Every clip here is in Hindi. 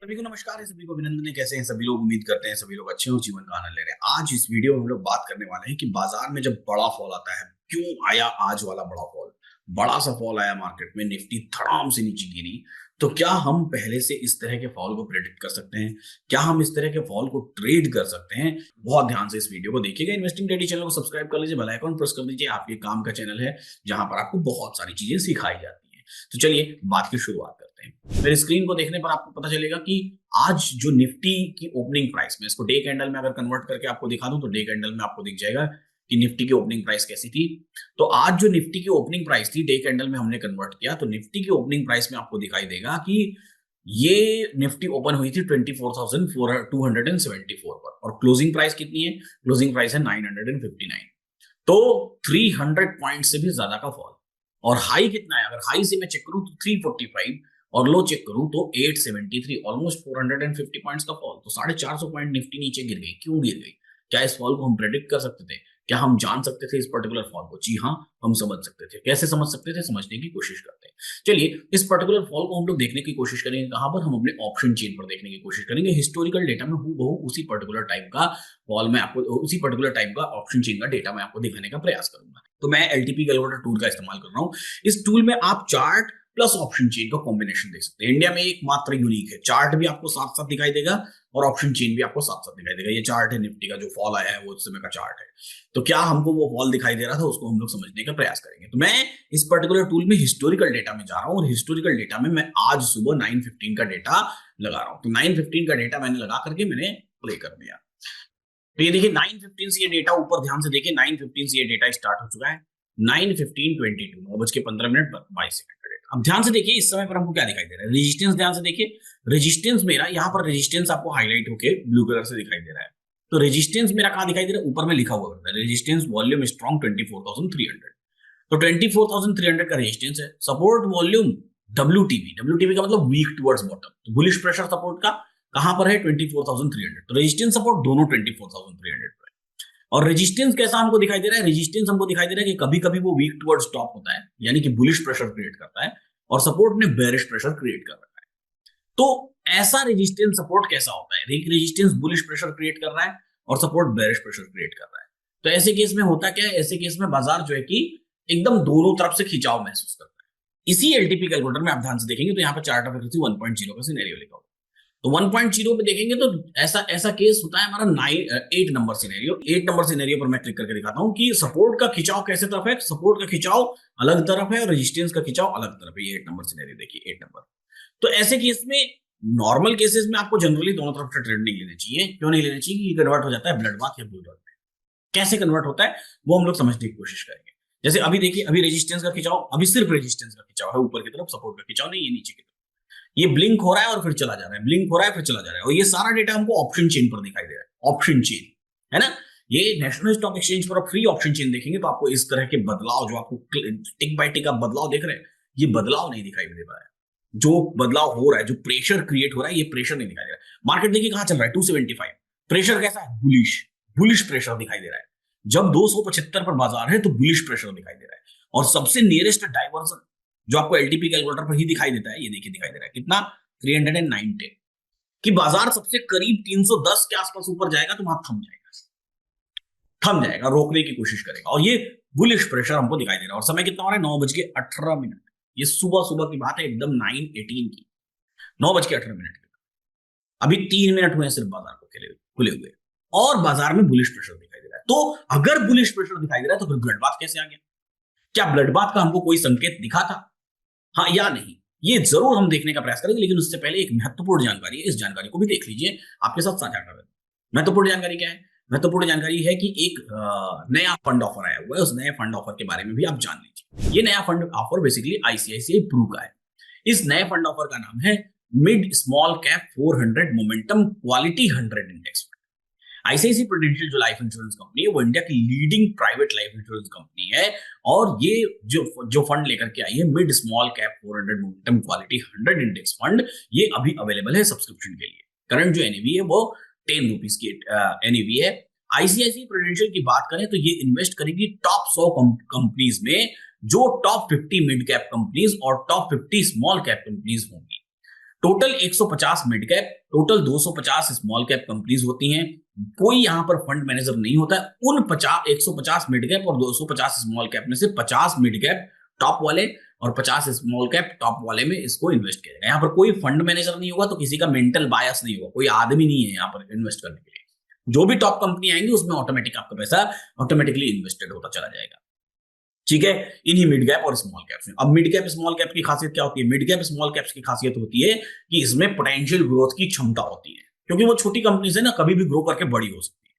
सभी को नमस्कार है, सभी को अभिनंदन है। कैसे हैं सभी लोग? उम्मीद करते हैं सभी लोग अच्छे हो, जीवन का आनंद ले रहे हैं। आज इस वीडियो में हम लोग बात करने वाले हैं कि बाजार में जब बड़ा फॉल आता है, क्यों आया आज वाला बड़ा फॉल। बड़ा सा फॉल आया मार्केट में, निफ्टी धड़ाम से नीचे गिरी। तो क्या हम पहले से इस तरह के फॉल को प्रेडिक्ट कर सकते हैं? क्या हम इस तरह के फॉल को ट्रेड कर सकते हैं? बहुत ध्यान से इस वीडियो को देखिएगा। इन्वेस्टिंग डेली चैनल को सब्सक्राइब कर लीजिए, बेल आइकन प्रेस कर दीजिए। आपके काम का चैनल है जहां पर आपको बहुत सारी चीजें सिखाई जाती है। तो चलिए बात की शुरुआत करते हैं। मेरे स्क्रीन को देखने पर आपको पता चलेगा कि आज जो निफ्टी की ओपनिंग प्राइस में, इसको डे कैंडल में अगर कन्वर्ट करके आपको दिखा दूं तो डे कैंडल में आपको दिख जाएगा कि निफ्टी की ओपनिंग प्राइस कैसी थी। तो आज जो निफ्टी की ओपनिंग प्राइस थी, डे कैंडल में हमने कन्वर्ट किया तो निफ्टी की ओपनिंग प्राइस में आपको दिखाई देगा कि ये निफ्टी ओपन हुई थी 24,274 पर, और क्लोजिंग प्राइस कितनी है? क्लोजिंग प्राइस है 959। तो 300 पॉइंट से भी ज्यादा का फॉल। और हाई कितना है? अगर हाई से मैं चेक करूं तो 345, और लो चेक करूं तो 873, ऑलमोस्ट 450 पॉइंट्स का फॉल। तो 450 पॉइंट निफ्टी नीचे गिर गई। क्यों गिर गई? क्या इस फॉल को हम प्रेडिक्ट कर सकते थे? क्या हम जान सकते थे इस पर्टिकुलर फॉल को? जी हाँ, हम समझ सकते थे। कैसे समझ सकते थे? समझने की कोशिश करते हैं। चलिए इस पर्टिकुलर फॉल को हम लोग देखने की कोशिश करेंगे। कहां पर? हम अपने ऑप्शन चेन पर देखने की कोशिश करेंगे। हिस्टोरिकल डेटा में हूबहू उसी पर्टिकुलर टाइप का फॉल में आपको, उसी पर्टिकुलर टाइप का ऑप्शन चेन का डेटा मैं आपको दिखाने का प्रयास करूंगा। तो मैं एलटीपी कैलकुलेटर टूल का इस्तेमाल कर रहा हूं। इस टूल में आप चार्ट प्लस ऑप्शन चेन का कॉम्बिनेशन देख सकते हैं। इंडिया में एकमात्र यूनिक है। चार्ट भी आपको साथ साथ दिखाई देगा और ऑप्शन चेन भी आपको साथ साथ दिखाई देगा। ये चार्ट है निफ्टी का, जो फॉल आया है वो उस समय का चार्ट है। तो क्या हमको वो फॉल दिखाई दे रहा था, उसको हम लोग समझने का प्रयास करेंगे। तो मैं इस पर्टिकुलर टूल में हिस्टोरिकल डेटा में जा रहा हूं, और हिस्टोरिकल डेटा में मैं आज सुबह 9:15 का डेटा लगा रहा हूं। तो 9:15 का डेटा मैंने लगा करके मैंने प्ले कर दिया। तो ये देखिए 9:15 से ये डेटा ऊपर ध्यान से देखिए, 9:15 से ये डेटा स्टार्ट हो चुका है। 9:15:22, 9:15 का 22 अब ध्यान से देखिए इस समय पर हमको क्या दिखाई दे रहा है। रेजिस्टेंस ध्यान से देखिए। रेजिस्टेंस मेरा यहाँ पर, रेजिस्टेंस आपको हाईलाइट होके ब्लू कलर से दिखाई दे रहा है। तो रेजिस्टेंस मेरा कहाँ दिखाई दे रहा है? ऊपर में लिखा हुआ है रेजिस्टेंस वॉल्यूम स्ट्रॉन्ग 24,300। तो 24,300 का रेजिस्टेंस है। सपोर्ट वॉल्यूम WTB, WTB का मतलब वीक टुवर्ड्स बॉटम। तो बुलिश प्रेशर सपोर्ट का कहां पर है? 24,300। तो रेजिस्टेंस सपोर्ट दोनों 24,300 पर है। और रेजिस्टेंस कैसा हमको दिखाई दे रहा है? रेजिस्टेंस हमको दिखाई दे रहा है कि कभी कभी वो वीक टुवर्ड्स टॉप होता है, यानी कि बुलिश प्रेशर क्रिएट करता है, और सपोर्ट ने बेरिश प्रेशर क्रिएट कर रखा है। तो ऐसा रेजिस्टेंस सपोर्ट कैसा होता है? एक रेजिस्टेंस बुलिश प्रेशर क्रिएट कर रहा है और सपोर्ट बेरिश प्रेशर क्रिएट कर रहा है। तो ऐसे केस में होता क्या है? ऐसे केस में बाजार जो है कि एकदम दोनों तरफ से खिंचाव महसूस करता है। इसी एलटीपी कैलकुलेटर में आप ध्यान से देखेंगे तो यहाँ पर चार्ट ऑफ एक्यूरेसी 1.0 का सिनेरियो लिखा होगा। तो 1.0 पे देखेंगे तो ऐसा ऐसा केस होता है हमारा 8 नंबर सिनेरियो। 8 नंबर सिनेरियो पर मैं क्लिक करके दिखाता हूं कि सपोर्ट का खिंचाव कैसे तरफ है। सपोर्ट का खिंचाव अलग तरफ है और रेजिस्टेंस का खिंचाव अलग तरफ है। ये 8 नंबर सिनेरियो देखिए, 8 नंबर। तो ऐसे केस में, नॉर्मल केसेस में आपको जनरली दोनों तरफ से ट्रेड नहीं लेने चाहिए। क्यों नहीं लेने चाहिए? ये कन्वर्ट हो जाता है ब्लड बाथ या ब्लू डॉट में। कैसे कन्वर्ट होता है वो हम लोग समझने की कोशिश करेंगे। जैसे अभी देखिए, अभी रेजिस्टेंस का खिंचाव, अभी सिर्फ रेजिस्टेंस का खिंचाव है ऊपर की तरफ, सपोर्ट का खिंचाव नहीं है नीचे की तरफ। ये ब्लिंक हो रहा है और फिर चला जा रहा है, ब्लिंक हो रहा है फिर चला जा रहा है, और ये सारा डेटा हमको ऑप्शन चेन पर दिखाई दे रहा है। ऑप्शन चेन है ना, ये नेशनल स्टॉक एक्सचेंज पर फ्री ऑप्शन चेन देखेंगे तो आपको इस तरह के बदलाव, जो आपको टिक बाय टिक आप बदलाव देख रहे हैं, ये बदलाव नहीं दिखाई दे रहा है। जो बदलाव हो रहा है, जो प्रेशर क्रिएट हो रहा है, ये प्रेशर नहीं दिखाई दे रहा है। मार्केट देखिए कहां चल रहा है, 275। प्रेशर कैसा है? बुलिश, बुलिश प्रेशर दिखाई दे रहा है। जब 275 पर बाजार है तो बुलिश प्रेशर दिखाई दे रहा है। और सबसे नियरेस्ट डाइवर्जन जो आपको एलटीपी कैलकुलेटर पर ही दिखाई देता है, ये देखिए दिखाई दे रहा है कितना? 390। कि बाजार सबसे करीब 310 के आसपास ऊपर जाएगा तो वहां थम जाएगा, थम जाएगा, रोकने की कोशिश करेगा। और ये बुलिश प्रेशर हमको दिखाई दे रहा है। और समय कितना हो रहा है? 9:18। ये सुबह सुबह की बात है, एकदम 9:18 की, 9:18 की। अभी 3 मिनट हुए सिर्फ बाजार को खुले हुए, और बाजार में बुलिश प्रेशर दिखाई दे रहा है। तो अगर बुलिश प्रेशर दिखाई दे रहा है तो फिर ब्लड बाथ कैसे आ गया? क्या ब्लड बाथ का हमको कोई संकेत दिखा था, हाँ या नहीं? ये जरूर हम देखने का प्रयास करेंगे, लेकिन उससे पहले एक महत्वपूर्ण जानकारी है, इस जानकारी को भी देख लीजिए, आपके साथ साझा कर दें। महत्वपूर्ण जानकारी क्या है? महत्वपूर्ण जानकारी है कि एक नया फंड ऑफर आया हुआ है। उस नए फंड ऑफर के बारे में भी आप जान लीजिए। ये नया fund offer basically ICICI Pru का है। इस नए फंड ऑफर का नाम है mid small cap 400 momentum quality 100 index. ICICI Prudential जो लाइफ इंश्योरेंस कंपनी है, वो इंडिया की leading private life insurance company है। और ये जो जो फंड लेकर के आई है, mid small cap 400 momentum quality 100 index fund, ये अभी अवेलेबल है सब्सक्रिप्शन के लिए। करंट जो एनएवी है वो 10 रुपीज की एनएवी है। आईसीआईसी प्रूडेंशियल की बात करें तो ये इन्वेस्ट करेगी टॉप 100 कंपनीज में, जो टॉप 50 मिड कैप कंपनीज और टॉप 50 स्मॉल कैप कंपनीज होंगी। Total 150 mid cap, total 250 small cap companies होती हैं। कोई यहां पर फंड मैनेजर नहीं होता है। उन 150 मिड कैप और 250 स्मॉल कैप में से 50 मिड कैप टॉप वाले और 50 स्मॉल कैप टॉप वाले में इसको इन्वेस्ट किया जाएगा। यहाँ पर कोई फंड मैनेजर नहीं होगा, तो किसी का मेंटल बायस नहीं होगा, कोई आदमी नहीं है यहाँ पर इन्वेस्ट करने के लिए। जो भी टॉप कंपनी आएंगी उसमें ऑटोमेटिक आपका पैसा ऑटोमेटिकली इन्वेस्टेड होता चला जाएगा। ठीक है, इन्हीं मिड कैप और स्मॉल कैप्स में। अब मिड कैप स्मॉल कैप की खासियत क्या होती है? मिड कैप स्मॉल कैप्स की खासियत होती है कि इसमें पोटेंशियल ग्रोथ की क्षमता होती है, क्योंकि वो छोटी कंपनी से ना कभी भी ग्रो करके बड़ी हो सकती है।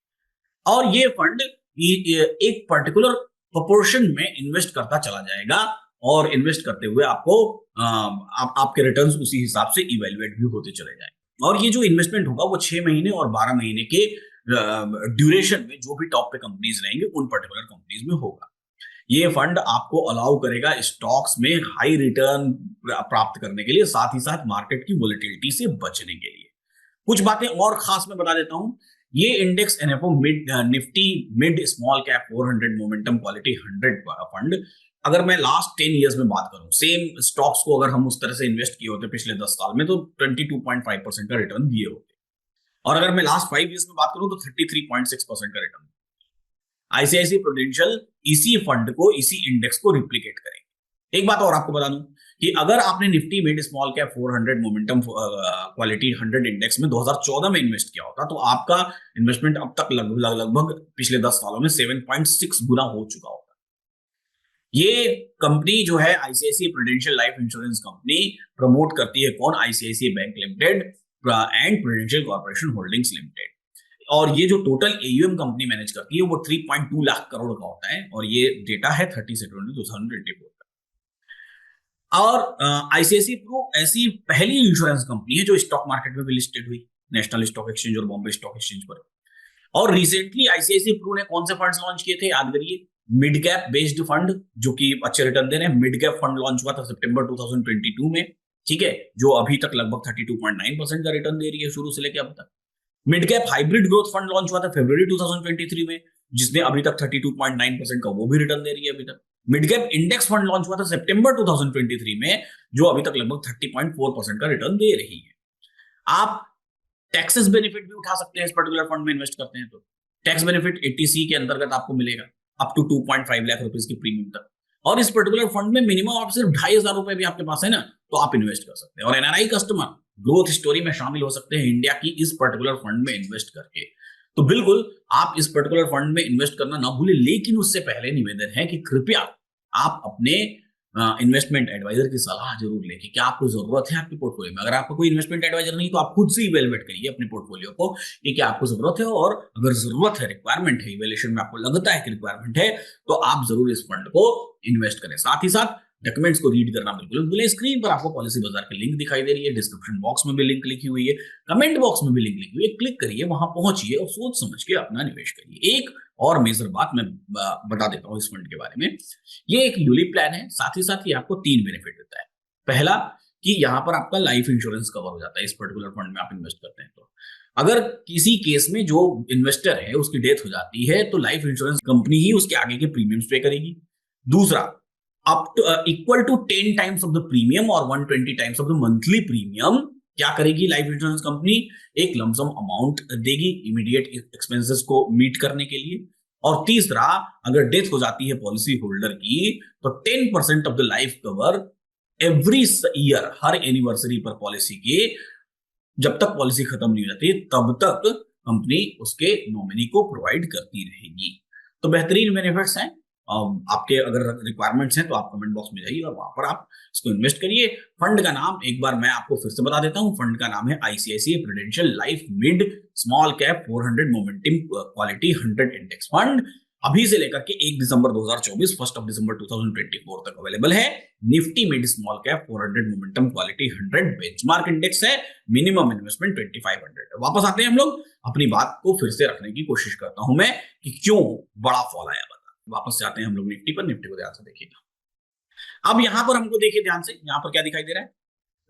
और ये फंड एक पर्टिकुलर प्रोपोर्शन में इन्वेस्ट करता चला जाएगा और इन्वेस्ट करते हुए आपको आपके रिटर्न्स उसी हिसाब से इवेल्युएट भी होते चले जाएंगे। और ये जो इन्वेस्टमेंट होगा वो 6 महीने और 12 महीने के ड्यूरेशन में जो भी टॉप पे कंपनीज रहेंगे उन पर्टिकुलर कंपनीज में होगा। ये फंड आपको अलाउ करेगा स्टॉक्स में हाई रिटर्न प्राप्त करने के लिए, साथ ही साथ मार्केट की वोलेटिलिटी से बचने के लिए। कुछ बातें और खास मैं बता देता हूं। ये index NFO mid Nifty mid small cap 400 momentum quality 100 fund, अगर मैं लास्ट 10 इयर्स में बात करूं, सेम स्टॉक्स को अगर हम उस तरह से इन्वेस्ट किए होते पिछले 10 साल में, तो 22.5% का रिटर्न दिए होते। और अगर मैं लास्ट 5 इयर्स में बात करूं तो 33.6% का रिटर्न। आईसीआईसी प्रूडेंशियल इसी फंड को, इसी इंडेक्स को रिप्लिकेट करेंगे। एक बात और आपको बता दूं कि अगर आपने Nifty mid small cap 400 momentum quality 100 index में 2014 में इन्वेस्ट किया होता, तो आपका इन्वेस्टमेंट अब तक लगभग पिछले 10 सालों में 7.6 गुना हो चुका होता। ये कंपनी जो है ICICI Prudential life insurance company promote करती है कौन? ICICI bank limited and Prudential corporation holdings limited. और ये जो टोटल एयूएम कंपनी मैनेज करती है वो 3.2 लाख करोड़ का होता है, और ये डेटा है 30 सितंबर 2024 का। और आईसीआईसी प्रू ऐसी पहली इंश्योरेंस कंपनी है जो स्टॉक मार्केट में भी लिस्टेड हुई, नेशनल स्टॉक एक्सचेंज और बॉम्बे स्टॉक एक्सचेंज पर। और रिसेंटली आईसीआईसी प्रू ने कौन से फंड्स लॉन्च किए थे? याद करिए, मिड कैप बेस्ड फंड जो कि अच्छे रिटर्न दे रहे हैं। मिड कैप फंड लॉन्च हुआ था सितंबर 2022 में, ठीक है, जो अभी तक लगभग 32.9% का रिटर्न दे रही है शुरू से लेकर अब तक। Mid cap hybrid growth fund launch हुआ था फरवरी 2023 में, जिसने अभी तक 32.9% का वो भी रिटर्न दे रही है अभी तक। Mid cap index fund launch हुआ था सितंबर 2023 में, जो अभी तक लगभग 30.4% का रिटर्न दे रही है। आप टैक्सेस बेनिफिट भी उठा सकते हैं इस पर्टिकुलर फंड में इन्वेस्ट करते हैं तो। टैक्स बेनिफिट 80C के अंतर्गत आपको मिलेगा अप टू 2.5 लाख रुपीज की प्रीमियम तक। और इस पर्टिकुलर फंड में मिनिमम आप सिर्फ 2,500 रुपए भी आपके पास है ना, तो आप इन्वेस्ट कर सकते हैं। और एनआरआई कस्टमर ग्रोथ स्टोरी में शामिल हो सकते हैं इंडिया की इस पर्टिकुलर फंड में इन्वेस्ट करके। तो बिल्कुल आप इस पर्टिकुलर फंड में इन्वेस्ट करना ना भूलें। लेकिन उससे पहले निवेदन है कि कृपया आप अपने इन्वेस्टमेंट एडवाइजर की सलाह जरूर लें कि क्या आपको जरूरत है आपके पोर्टफोलियो में। अगर आपको कोई इन्वेस्टमेंट एडवाइजर नहीं तो आप खुद से इवेलुएट करिए अपने पोर्टफोलियो को कि क्या आपको जरूरत है, और अगर जरूरत है, रिक्वायरमेंट है, इवेल्युएशन में आपको लगता है कि रिक्वायरमेंट है, तो आप जरूर इस फंड को इन्वेस्ट करें। साथ ही साथ डॉक्यूमेंट्स को रीड करना बिल्कुल भूलें। स्क्रीन पर आपको पॉलिसी बाजार की लिंक दिखाई दे रही है, डिस्क्रिप्शन बॉक्स में भी लिंक लिखी हुई है, कमेंट बॉक्स में भी लिंक लिखी हुई है, क्लिक करिए, वहां पहुंचिए और सोच समझ के अपना निवेश करिए। एक और मेजर बात मैं बता देता हूं इस फंड के बारे में। ये एक यूलिप प्लान है, साथ ही साथ ये आपको 3 बेनिफिट देता है। पहला कि यहाँ पर आपका लाइफ इंश्योरेंस कवर हो जाता है इस पर्टिकुलर फंड में आप इन्वेस्ट करते हैं तो। अगर किसी केस में जो इन्वेस्टर है उसकी डेथ हो जाती है तो लाइफ इंश्योरेंस कंपनी ही उसके आगे के प्रीमियम्स पे करेगी। दूसरा, up to equal to 10 times of the premium और 120 times of the monthly premium क्या करेगी लाइफ इंश्योरेंस कंपनी? एक लमसम अमाउंट देगी इमीडिएट एक्सपेंसेस को मीट करने के लिए। और तीसरा, अगर डेथ हो जाती है पॉलिसी होल्डर की तो 10% of the life cover every year, her anniversary पर पॉलिसी की, जब तक पॉलिसी खत्म नहीं हो जाती तब तक कंपनी उसके नॉमिनी को प्रोवाइड करती रहेगी। तो बेहतरीन बेनिफिट्स हैं। आपके अगर रिक्वायरमेंट्स हैं तो आप कमेंट बॉक्स में जाइए और वहां पर आप इसको इन्वेस्ट करिए। फंड का नाम एक बार मैं आपको फिर से बता देता हूं। फंड का नाम है ICICI prudential life mid small cap 400 momentum quality 100 index fund. अभी से लेकर के 1 दिसंबर 2024 1 दिसंबर 2024 तक अवेलेबल है। Nifty mid small cap 400 momentum quality 100 benchmark index है। मिनिमम इन्वेस्टमेंट 2500 है। वापस आते हैं हम लोग, अपनी बात को फिर से रखने की कोशिश करता हूं मैं कि क्यों बड़ा फॉल आया। वापस से आते हैं हम लोग निफ्टी पर। निफ्टी को ध्यान से देखिएगा। अब यहां पर हमको देखिए ध्यान से, यहां पर क्या दिखाई दे रहा है?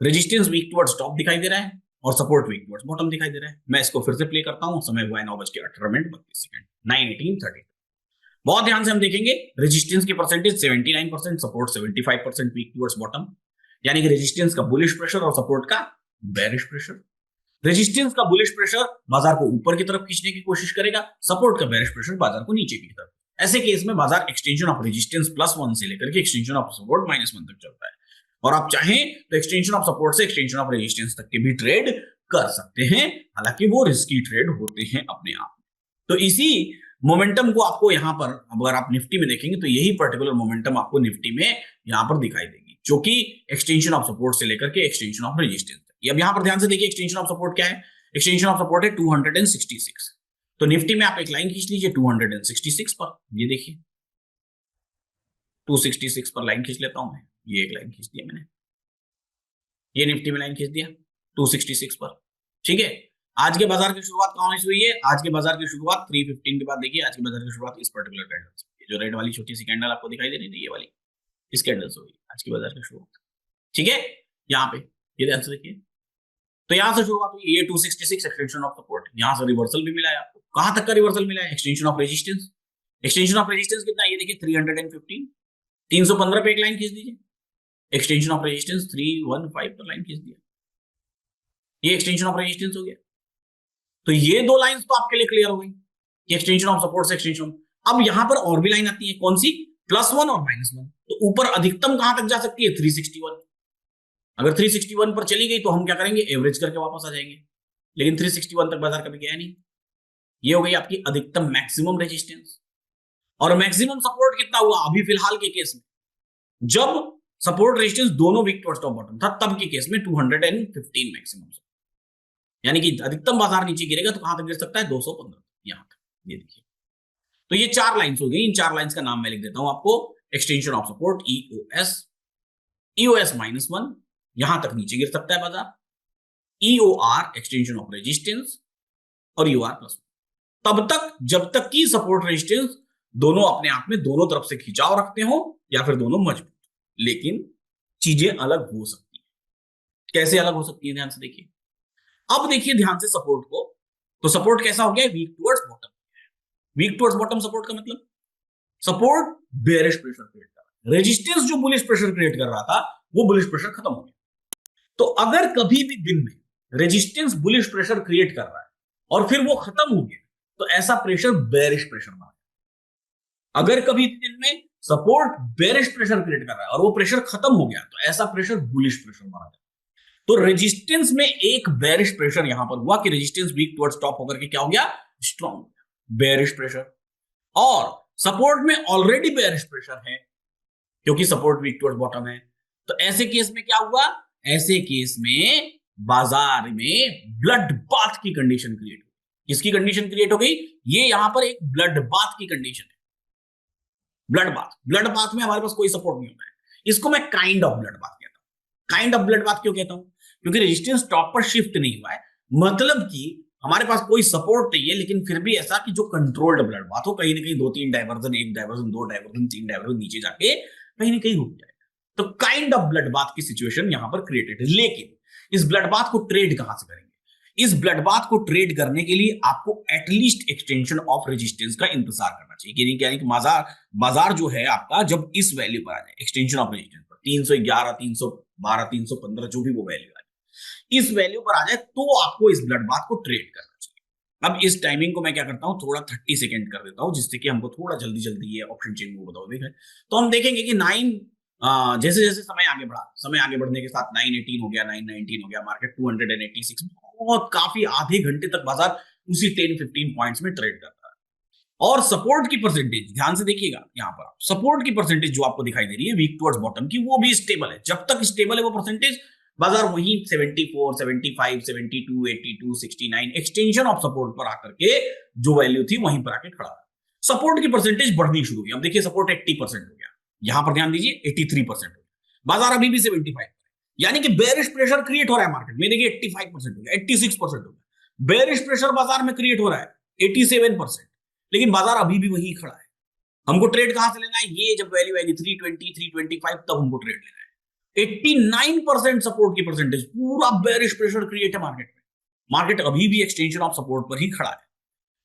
रेजिस्टेंस वीक टुवर्ड्स टॉप दिखाई दे रहा है और सपोर्ट वीक टुवर्ड्स बॉटम दिखाई दे रहा है। मैं इसको फिर से प्ले करता हूं। समय हुआ है 9:18 9:18:30। बहुत ध्यान से हम देखेंगे। रेजिस्टेंस की percentage 79%, support 75%, weak towards bottom, यानी कि रेजिस्टेंस का बुलिश प्रेशर और सपोर्ट का बेरिश प्रेशर। रेजिस्टेंस का बुलिश प्रेशर बाजार को ऊपर की तरफ खींचने की कोशिश करेगा, सपोर्ट का बेरिश प्रेशर बाजार को नीचे की तरफ। ऐसे केस में बाजार एक्सटेंशन ऑफ रेजिस्टेंस +1 से लेकर के एक्सटेंशन ऑफ सपोर्ट -1 तक चलता है, और आप चाहें तो एक्सटेंशन ऑफ सपोर्ट से एक्सटेंशन ऑफ रेजिस्टेंस तक के भी ट्रेड कर सकते हैं, हालांकि वो रिस्की ट्रेड होते हैं अपने आप। तो इसी मोमेंटम को आपको यहां पर अगर आप निफ्टी में देखेंगे तो यही पर्टिकुलर मोमेंटम आपको निफ्टी में यहां पर दिखाई देगी, जो कि एक्सटेंशन ऑफ सपोर्ट से लेकर के एक्सटेंशन ऑफ रेजिस्टेंस। अब यहां पर ध्यान से देखिए एक्सटेंशन ऑफ सपोर्ट क्या है। एक्सटेंशन ऑफ सपोर्ट है 266। तो निफ्टी में आप एक लाइन खींच लीजिए 266 पर, ये देखिए 266 पर लाइन खींच लेता हूं मैं, ये एक लाइन खींच दिया मैंने, ये निफ्टी में लाइन खींच दिया 266 पर। ठीक है, आज के बाजार की शुरुआत कहां से हुई है? आज के बाजार की शुरुआत 315 के बाद देखिए, आज के बाजार की शुरुआत इस पर्टिकुलर कैंडल से, जो रेड वाली छोटी सी कैंडल आपको दिखाई दे रही थी, ये वाली, इस कैंडल से हुई आज की बाजार की शुरुआत। ठीक है, यहाँ पे ये ध्यान से देखिए, तो यहां से शुरुआत हुई, ये 266 एक्सटेंशन ऑफ सपोर्ट, यहां से रिवर्सल भी मिला है आपको। कहां तक का रिवर्सल मिला है? Extension of resistance. Extension of resistance कितना है? ये देखिए 315, 315 पे एक लाइन खींच दीजिए, एक्सटेंशन ऑफ रेजिस्टेंस 315 पर लाइन खींच दिया, ये एक्सटेंशन ऑफ रेजिस्टेंस हो गया। तो ये दो लाइंस तो आपके लिए क्लियर हो गई कि एक्सटेंशन ऑफ सपोर्ट से एक्सटेंशन। अब यहां पर और भी लाइन आती है, कौन सी? +1 और -1। तो ऊपर अधिकतम कहां तक जा सकती है? 361। अगर 361 पर चली गई तो हम क्या करेंगे? एवरेज करके वापस आ जाएंगे, लेकिन 361 तक बाजार कभी गया नहीं। ये हो गई आपकी अधिकतम मैक्सिमम रेजिस्टेंस। और मैक्सिमम सपोर्ट कितना हुआ अभी फिलहाल के केस में? जब सपोर्ट रेजिस्टेंस दोनों वीक टुवर्ड्स टॉप बॉटम था, तब के केस में 215 मैक्सिमम, यानी कि अधिकतम बाजार नीचे गिरेगा तो कहां तक गिर सकता है? 215, यहां तक। ये देखिए, तो ये 4 लाइंस हो गई। इन 4 लाइंस का नाम मैं लिख देता हूं आपको, extension of support EOS, EOS -1, यहां तक नीचे गिर सकता है बाजार, EOR एक्सटेंशन ऑफ रेजिस्टेंस, और UR +1 तब तक जब तक कि सपोर्ट रेजिस्टेंस दोनों अपने आप में दोनों तरफ से खिंचाव रखते हो या फिर दोनों मजबूत। लेकिन चीजें अलग हो सकती है। कैसे अलग हो सकती है? ध्यान से देखिए। अब देखिए ध्यान से सपोर्ट को, तो सपोर्ट कैसा हो गया? Weak towards bottom. Weak towards bottom support का मतलब, सपोर्ट बेरिश प्रेशर क्रिएट कर रहा है, रेजिस्टेंस जो बुलिश प्रेशर क्रिएट कर रहा था वो बुलिश प्रेशर खत्म हो गया। तो अगर कभी भी दिन में रेजिस्टेंस बुलिश प्रेशर क्रिएट कर रहा है और फिर वो खत्म हो गया, तो ऐसा प्रेशर बेरिश प्रेशर बना। अगर कभी दिन में सपोर्ट बेरिश प्रेशर क्रिएट कर रहा है और वो प्रेशर खत्म हो गया, तो ऐसा प्रेशर बुलिश प्रेशर बना। तो रेजिस्टेंस में एक बेरिश प्रेशर यहां पर हुआ कि रेजिस्टेंस वीक टुवर्ड्स टॉप होकर के क्या हो गया? Strong, bearish pressure. और सपोर्ट में ऑलरेडी बेरिश प्रेशर है क्योंकि सपोर्ट वीक टुवर्ड्स बॉटम है। तो ऐसे केस में क्या हुआ? ऐसे केस में बाजार में ब्लड बाथ की कंडीशन क्रिएट हो गई। किसकी कंडीशन क्रिएट हो गई? ये यहां पर एक ब्लड बाथ की कंडीशन है। ब्लड बाथ, ब्लड बाथ में हमारे पास कोई सपोर्ट नहीं होता है, इसको मैं काइंड ऑफ ब्लड बाथ कहता हूं। काइंड ऑफ ब्लड बाथ क्यों कहता हूं? क्योंकि रेजिस्टेंस टॉप पर शिफ्ट नहीं हुआ है, मतलब कि हमारे पास कोई सपोर्ट नहीं है, लेकिन फिर भी ऐसा कि जो कंट्रोल्ड ब्लड बाथ हो, कहीं ना कहीं 2-3 डायवर्जन, 1 डायवर्जन, 2 डायवर्जन, 3 डायवर्जन नीचे जाके कहीं ना कहीं रुक जाएगा। तो काइंड ऑफ ब्लड बाथ की सिचुएशन यहां पर क्रिएटेड है। लेकिन इस ब्लड बाथ को ट्रेड कहां से करेंगे? इस ब्लड बाथ को ट्रेड करने के लिए आपको एटलीस्ट एक्सटेंशन ऑफ रेजिस्टेंस का इंतजार करना चाहिए। यानी कि बाजार जो है आपका जब इस वैल्यू पर आ जाए, एक्सटेंशन ऑफ रेजिस्टेंस पर 311, 312, 315 जो भी वो वैल्यू आ जाए, इस वैल्यू पर आ जाए तो आपको इस ब्लड बाथ को ट्रेड करना चाहिए। अब इस टाइमिंग को मैं क्या करता हूं, थोड़ा 30 सेकेंड कर देता हूं, जिससे कि हमको थोड़ा जल्दी जल्दी ये ऑप्शन चेन को बताओ। देखें तो हम देखेंगे कि 9 जैसे जैसे समय आगे बढ़ा, समय आगे बढ़ने के साथ 918 हो गया, 919 हो गया, मार्केट 286, बहुत काफी आधे घंटे तक बाजार उसी 10-15 पॉइंट्स में ट्रेड करता है। और सपोर्ट की परसेंटेज ध्यान से देखिएगा, यहां पर सपोर्ट की परसेंटेज जो आपको दिखाई दे रही है वीक टुवर्ड्स बॉटम की, वो भी स्टेबल है। जब तक स्टेबल है वो परसेंटेज, बाजार वहीं 74, 75, 72, 82, 69 एक्सटेंशन ऑफ सपोर्ट पर आकर के जो वैल्यू थी वहीं पर आके खड़ा है। सपोर्ट की परसेंटेज बढ़नी शुरू हुई। अब देखिए सपोर्ट 80% हो गया, यहां पर ध्यान दीजिए 83% हो गया, बाजार अभी भी 75, यानी कि बेरिश प्रेशर क्रिएट हो रहा है मार्केट में। देखिए 85% हो गया, 86% हो गया, बेरिश प्रेशर बाजार में क्रिएट हो रहा है 87%, लेकिन बाजार अभी भी वहीं खड़ा है। हमको ट्रेड कहां से लेना है? ये जब वैल्यू आएगी 320, 325 तब हमको ट्रेड लेना है। 89% सपोर्ट की परसेंटेज, पूरा बेरिश प्रेशर क्रिएट है मार्केट में। मार्केट अभी भी एक्सटेंशन ऑफ सपोर्ट पर ही खड़ा है।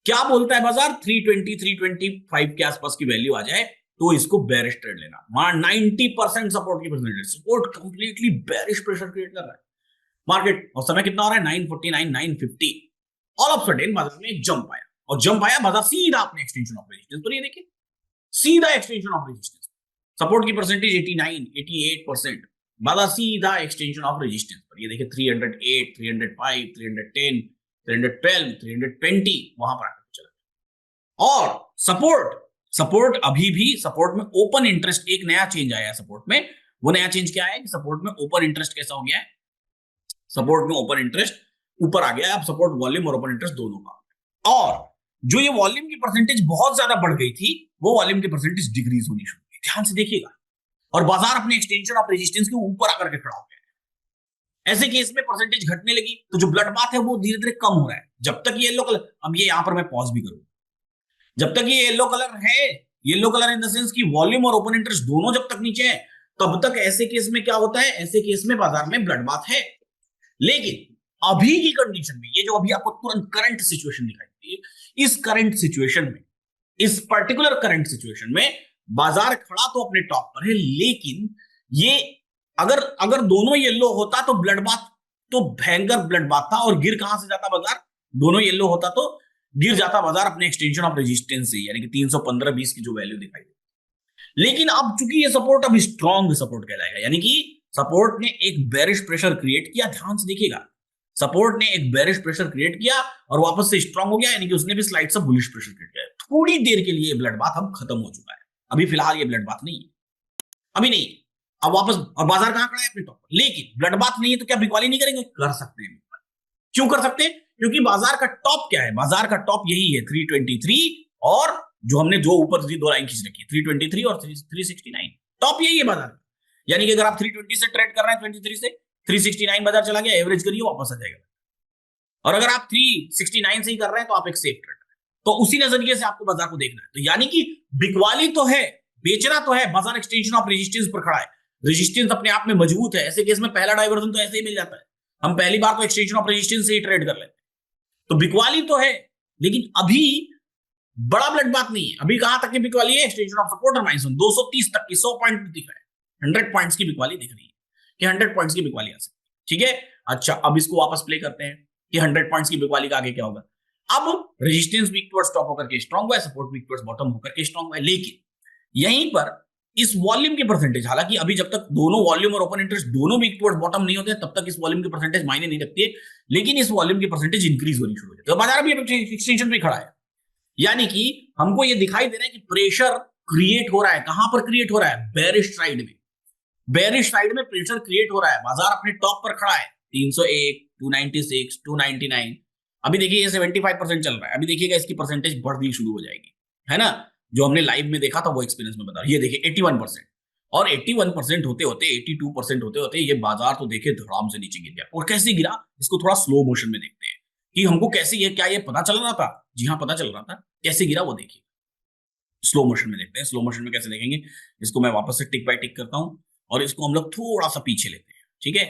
क्या बोलता है बाजार? 320, 325 के आसपास की वैल्यू आ जाए तो इसको बेरिश ट्रेड लेना। 90% सपोर्ट की percentage, support completely bearish pressure create कर रहा है। मार्केट और समय कितना हो रहा है 949 950। ऑल ऑफ सडन बाजार में एक जंप आया और जंप आया बाजार सीधा अपने एक्सटेंशन ऑफ रेजिस्टेंस पर, ये देखिए सीधा एक्सटेंशन ऑफ रेजिस्टेंस, सपोर्ट की परसेंटेज 89 88%, बाजार सीधा एक्सटेंशन ऑफ रेजिस्टेंस पर, ये देखिए 308 305 310 312 320 वहां पर आकर चला। और सपोर्ट सपोर्ट अभी भी सपोर्ट में ओपन इंटरेस्ट, एक नया चेंज आया है सपोर्ट में। वो नया चेंज क्या है कि सपोर्ट में ओपन इंटरेस्ट कैसा हो गया है, सपोर्ट में ओपन इंटरेस्ट ऊपर आ गया है। अब सपोर्ट वॉल्यूम और ओपन इंटरेस्ट दोनों का। और जो ये वॉल्यूम की परसेंटेज बहुत ज्यादा बढ़ गई थी, वो वॉल्यूम की परसेंटेज डिक्रीज होनी शुरू हुई, ध्यान से देखिएगा। और बाजार अपने एक्सटेंशन ऑफ रेजिस्टेंस के ऊपर आकर के खड़ा हो गया। ऐसे केस में परसेंटेज घटने लगी तो जो ब्लड बाथ है वो धीरे धीरे कम हो रहा है। जब तक ये येलो कलर, अब ये यहां पर मैं पॉज भी करूंगा, जब तक ये येलो कलर है, yellow colour in the sense की वॉल्यूम और ओपन इंटरेस्ट दोनों जब तक नीचे है, तब तक ऐसे केस में क्या होता है, ऐसे केस में बाजार में ब्लड बाथ है। लेकिन अभी की कंडीशन में, ये जो अभी आपको तुरंत करंट सिचुएशन दिखाई दी है, इस करंट सिचुएशन में, इस पर्टिकुलर करंट सिचुएशन में बाजार खड़ा तो अपने टॉप पर है, लेकिन ये अगर दोनों येलो होता तो ब्लड बाथ, तो भयंकर ब्लड बाथ था। और गिर कहां से जाता बाजार, दोनों येलो होता तो गिर जाता बाजार अपने एक्सटेंशन ऑफ रेजिस्टेंस से, यानी कि 315-20 की जो वैल्यू दिखाई दी। लेकिन अब चूंकि ये सपोर्ट अब स्ट्रॉन्ग सपोर्ट कहलाएगा, यानी कि सपोर्ट ने एक बेरिश प्रेशर क्रिएट किया, ध्यान से देखिएगा, सपोर्ट ने एक बेरिश प्रेशर क्रिएट किया और वापस से स्ट्रॉन्ग हो गया, यानी कि उसने भी स्लाइड से बुलिश प्रेशर क्रिएट किया। थोड़ी देर के लिए ब्लड बाथ अब खत्म हो चुका है, अभी फिलहाल ये ब्लड बाथ नहीं है, अभी नहीं। अब वापस, और बाजार कहां खड़ा है, अपने टॉप पर। लेकिन ब्लड बाथ नहीं है तो क्या बिकवाली नहीं करेंगे, कर सकते हैं। क्यों कर सकते हैं, क्योंकि बाजार का टॉप क्या है, बाजार का टॉप यही है 323, और जो हमने जो ऊपर दो लाइन खींच रखी है 323 और 369, टॉप यही है बाजार का। यानी कि अगर आप 320 से ट्रेड कर रहे हैं, 23 से 369 बाजार चला गया, एवरेज करिए वापस आ जाएगा। और अगर आप 369 से ही कर रहे हैं तो आप एक सेफ ट्रेड, तो उसी नजरिए से आपको बाजार को देखना है। तो यानी कि बिकवाली तो है, बेचना तो है, बाजार एक्सटेंशन ऑफ रेजिस्टेंस पर खड़ा है, रेजिस्टेंस अपने आप में मजबूत है। ऐसे केस में पहला डाइवर्जन तो ऐसे ही मिल जाता है, हम पहली बार तो एक्सटेंशन ऑफ रेजिस्टेंस से ही ट्रेड कर लेते हैं। तो बिकवाली तो है, लेकिन अभी बड़ा ब्लड बात नहीं है। अभी कहां तक की बिकवाली है, एक्सटेंशन ऑफ सपोर्ट और माइनस 230 तक की, 100 पॉइंट दिख रहा है, 100 पॉइंट्स की बिकवाली दिख रही है कि 100 पॉइंट्स की बिकवाली आ सकती है। ठीक है, अच्छा अब इसको वापस प्ले करते हैं कि 100 पॉइंट्स की बिकवाली का आगे क्या होगा। अब रेजिस्टेंस वीक टुवर्ड्स टॉप होकर के स्ट्रांग हुआ है, सपोर्ट वीक टुवर्ड्स बॉटम होकर के स्ट्रांग हुआ है। लेकिन यहीं पर इस वॉल्यूम की परसेंटेज, हालांकि अभी जब तक दोनों वॉल्यूम और ओपन इंटरेस्ट दोनों वीक टुवर्ड्स बॉटम नहीं होते तब तक इस वॉल्यूम की परसेंटेज मायने नहीं रखती है, लेकिन इस वॉल्यूम की परसेंटेज इंक्रीज होनी शुरू हो जाती है। तो बाजार अभी एक्सटेंशन पे खड़ा है, यानी कि हमको ये दिखाई दे रहा है कि प्रेशर क्रिएट हो रहा है। कहां पर क्रिएट हो रहा है, बेरिश साइड में, बेरिश साइड में प्रेशर क्रिएट हो रहा है। बाजार अपने टॉप पर खड़ा है, 301 296 299। अभी देखिए ये 75% चल रहा है, अभी देखिएगा इसकी परसेंटेज बढ़नी शुरू हो जाएगी, है ना। जो हमने लाइव में देखा था वो एक्सपीरियंस में बता रहा हूं। ये देखिए 81%, और 81% होते होते 82% होते होते ये बाजार तो देखिए धड़ाम से नीचे गिर गया। और कैसे गिरा, इसको थोड़ा स्लो मोशन में देखते हैं कि हमको कैसे, ये क्या ये पता चल रहा था, जी हाँ पता चल रहा था, कैसे गिरा वो देखिए, स्लो मोशन में देखते हैं। स्लो मोशन में कैसे देखेंगे, इसको मैं वापस से टिक बाय टिक करता हूं, और इसको हम लोग थोड़ा सा पीछे लेते हैं। ठीक है,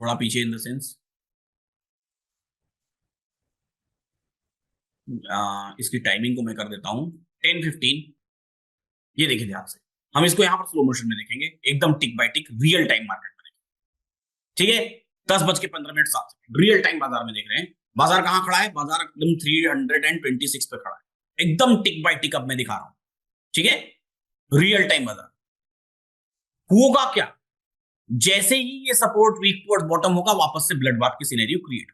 थोड़ा पीछे इन द सेंस इसकी टाइमिंग को मैं कर देता हूं 10:15। ये देखिए ध्यान से, हम इसको यहां पर स्लो मोशन में देखेंगे, एकदम टिक बाय टिक रियल टाइम मार्केट में देखेंगे। ठीक है, 10:15 रियल टाइम बाजार में देख रहे हैं। बाजार कहां खड़ा है, बाजार एकदम 326 पे खड़ा है, एकदम टिक बाय टिक अब मैं दिखा रहा हूं। ठीक है, रियल टाइम बाजार होगा क्या, जैसे ही ये सपोर्ट वीक टुवर्ड्स बॉटम होगा, वापस से ब्लड बाथ की सिनेरियो क्रिएट हो,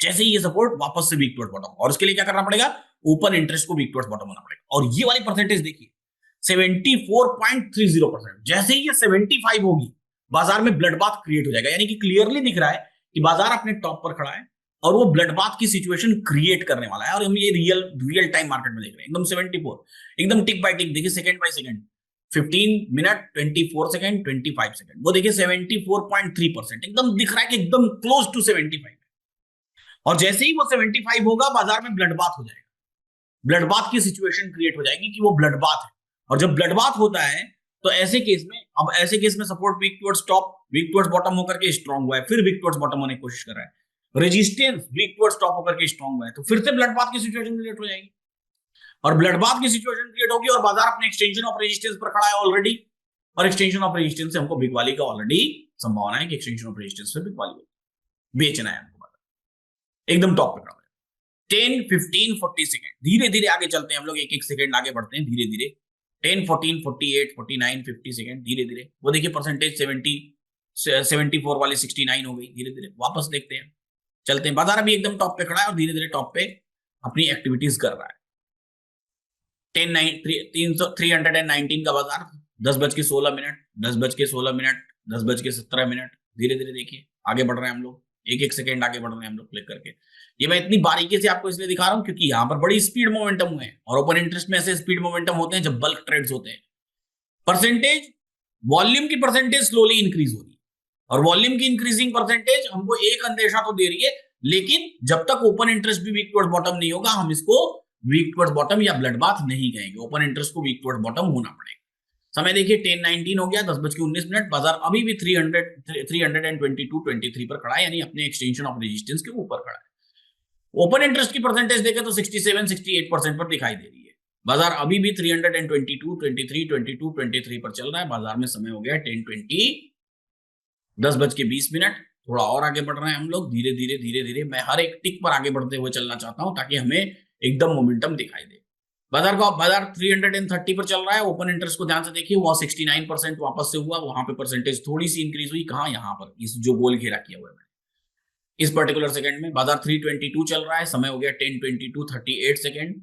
जैसे ही ये सपोर्ट वापस से वीक टुवर्ड्स बॉटम, और उसके लिए क्या करना पड़ेगा, ओपन इंटरेस्ट को वीक टुवर्ड्स बॉटम होना पड़ेगा। और ये वाली परसेंटेज देखिए 74.30%, जैसे ही ये 75 होगी बाजार में ब्लड बाथ क्रिएट हो जाएगा। यानी कि क्लियरली दिख रहा है कि बाजार अपने टॉप पर खड़ा है और वो ब्लड बाथ की सिचुएशन क्रिएट करने वाला है। और हम ये रियल टाइम मार्केट में देख रहे हैं, एकदम 74, एकदम टिक बाय टिक देखिए, second by second, 15 minute 24 second 25 second, वो देखिए 74.3%, एकदम दिख रहा है कि एकदम क्लोज टू 75। और जैसे ही वो 75 होगा, बाजार में ब्लड बाथ हो जाएगा, ब्लड बाथ की सिचुएशन क्रिएट हो जाएगी कि वो ब्लड बाथ है। और जब ब्लड बाथ होता है तो ऐसे केस में, अब ऐसे केस में support weak towards top weak towards bottom होकर के स्ट्रांग हुआ है, फिर वीक टुवर्ड्स बॉटम होने की कोशिश कर रहा है, रेजिस्टेंस वीक टुवर्ड्स टॉप होकर के स्ट्रांग हुआ है, तो फिर से ब्लड बाथ की सिचुएशन क्रिएट हो जाएगी। और ब्लड बाथ की सिचुएशन क्रिएट होगी और बाजार अपने एक्सटेंशन ऑफ रेजिस्टेंस पर खड़ा है ऑलरेडी, और एक्सटेंशन ऑफ रेजिस्टेंस से हमको बिकवाली का ऑलरेडी संभावना है कि एक्सटेंशन ऑफ रेजिस्टेंस से बिकवाली होगी। बेचना है हमको, एकदम टॉप पे खड़ा है। 10, 15, 40 सेकेंड, धीरे धीरे आगे चलते हैं हम लोग, एक एक सेकेंड आगे बढ़ते हैं धीरे धीरे। 10, 14, 48, 49, 50 सेकेंड, धीरे धीरे वो देखिए परसेंटेज 70, 74 वाली 69 हो गई। धीरे धीरे वापस देखते हैं, चलते हैं। बाजार अभी एकदम टॉप पे खड़ा है और धीरे धीरे टॉप पे अपनी एक्टिविटीज कर रहा है। 319 का बाजार, 10:16, 10:16, 10:17, धीरे धीरे देखिए आगे बढ़ रहे हैं हम लोग, एक एक सेकेंड आगे बढ़ रहे हैं हम लोग क्लिक करके। ये मैं इतनी बारीकी से आपको इसलिए दिखा रहा हूं क्योंकि यहां पर बड़ी स्पीड मोमेंटम हुए हैं, और ओपन इंटरेस्ट में ऐसे स्पीड मोमेंटम होते हैं जब बल्क ट्रेड्स होते हैं। परसेंटेज, वॉल्यूम की परसेंटेज स्लोली इंक्रीज हो रही है, और वॉल्यूम की इंक्रीजिंग परसेंटेज हमको एक अंदेशा तो दे रही है, लेकिन जब तक ओपन इंटरेस्ट भी वीक टुवर्ड्स बॉटम नहीं होगा, हम इसको वीक टुवर्ड्स बॉटम या ब्लड बाथ नहीं कहेंगे। ओपन इंटरेस्ट को वीक टुवर्ड्स बॉटम होना पड़ेगा। समय देखिए 10:19 हो गया, 10:19, बाजार अभी भी 322.23 पर खड़ा है, यानी अपने एक्सटेंशन ऑफ रेजिस्टेंस के ऊपर खड़ा है। ओपन इंटरेस्ट की परसेंटेज देखें तो 67-68% पर दिखाई दे रही है। बाजार अभी भी 322, 23, 22, 23 पर चल रहा है। बाजार में समय हो गया 10:20, 10:20, थोड़ा और आगे बढ़ रहे हैं हम लोग धीरे धीरे धीरे धीरे। मैं हर एक टिक पर आगे बढ़ते हुए चलना चाहता हूं ताकि हमें एकदम मोमेंटम दिखाई दे। बाजार 330 पर चल रहा है। ओपन इंटरेस्ट को ध्यान से देखिए, वो 69% वापस से हुआ, वहां पे परसेंटेज थोड़ी सी इंक्रीज हुई। कहां? यहां पर, इस जो गोल घेरा किया हुआ है इस पर्टिकुलर सेकंड में। बाजार 322 चल रहा है, समय हो गया 10:22, 38 सेकंड।